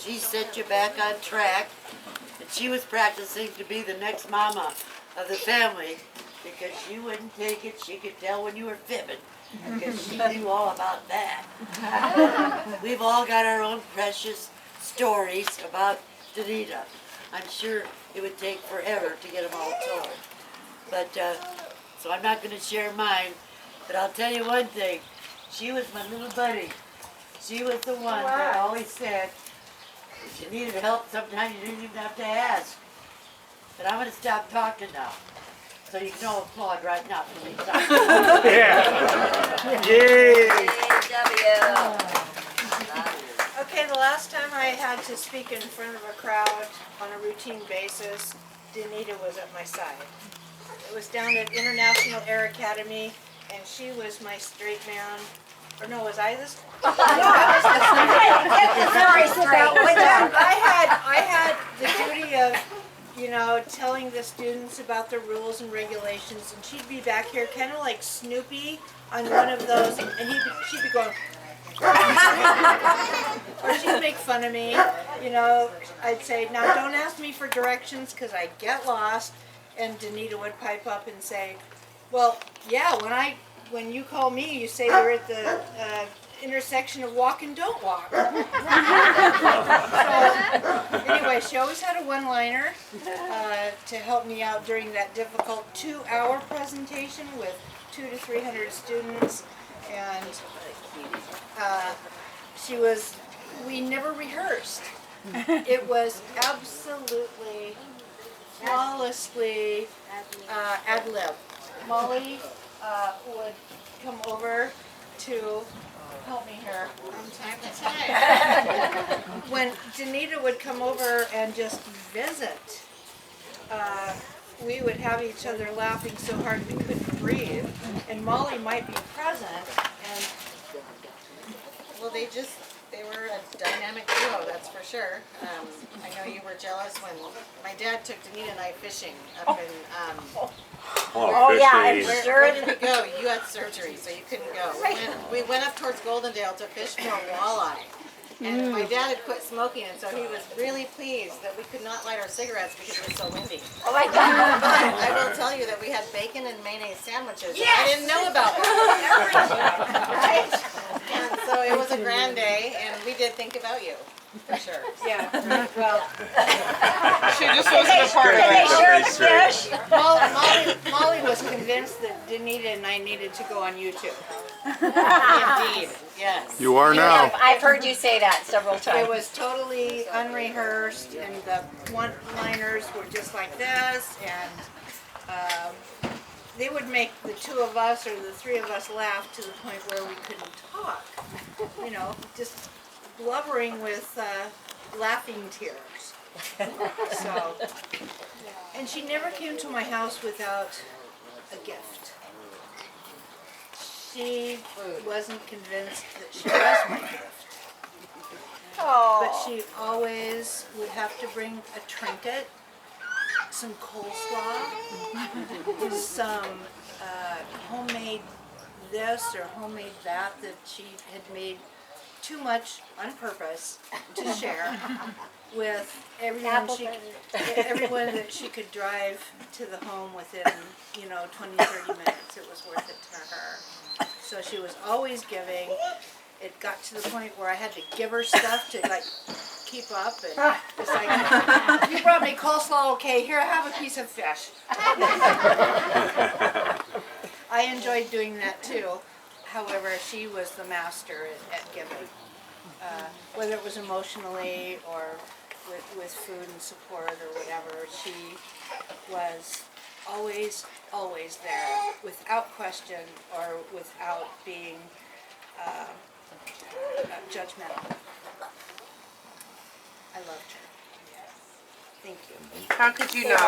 she set you back on track. And she was practicing to be the next mama of the family because she wouldn't take it. She could tell when you were fibbing because she knew all about that. We've all got our own precious stories about Danita. I'm sure it would take forever to get them all told. But, so I'm not going to share mine, but I'll tell you one thing. She was my little buddy. She was the one that always said, if you needed help, sometimes you didn't even have to ask. But I'm going to stop talking now. So you can all applaud right now for me talking. Yeah. Yay! Okay, the last time I had to speak in front of a crowd on a routine basis, Danita was at my side. It was down at International Air Academy, and she was my straight man. Or no, was I this? No, I was the straight. I had the duty of, you know, telling the students about the rules and regulations, and she'd be back here kind of like Snoopy on one of those, and she'd be going, or she'd make fun of me, you know. I'd say, now don't ask me for directions because I get lost, and Danita would pipe up and say, well, yeah, when you call me, you say you're at the intersection of walk and don't walk. So, anyway, she always had a one-liner to help me out during that difficult 2-hour presentation with 200 to 300 students, and we never rehearsed. It was absolutely, flawlessly ad-lib. Molly would come over to help me here from time to time. When Danita would come over and just visit, we would have each other laughing so hard we couldn't breathe. And Molly might be present, and well, they were a dynamic duo, that's for sure. I know you were jealous when my dad took Danita and I fishing up in, Yeah, I'm where did we go? You had surgery, so you couldn't go. We went up towards Goldendale to fish for a walleye. And my dad had quit smoking, and so he was really pleased that we could not light our cigarettes because it was so windy. Oh my God! But I will tell you that we had bacon and mayonnaise sandwiches that I didn't know about. Right? And so it was a grand day, and we did think about you, for sure. yeah, well, She just wasn't a part of it. Molly was convinced that Danita and I needed to go on YouTube. Indeed, yes. You are now. I've heard you say that several It times. was totally unrehearsed, and the one-liners were just like this, and they would make the two of us or the three of us laugh to the point where we couldn't talk. You know, just blubbering with laughing tears. So, and she never came to my house without a gift. She wasn't convinced that she was my gift. But she always would have to bring a trinket, some coleslaw, some homemade this or homemade that she had made too much on purpose to share with everyone that she could drive to the home within, 20-30 minutes. It was worth it to her. So she was always giving. It got to the point where I had to give her stuff to keep up, and it's like, you brought me coleslaw, okay, here, have a piece of fish. I enjoyed doing that too. However, she was the master at giving, whether it was emotionally or with food and support or whatever. She was always there, without question or without being judgmental. I loved her. Thank you. How could you not?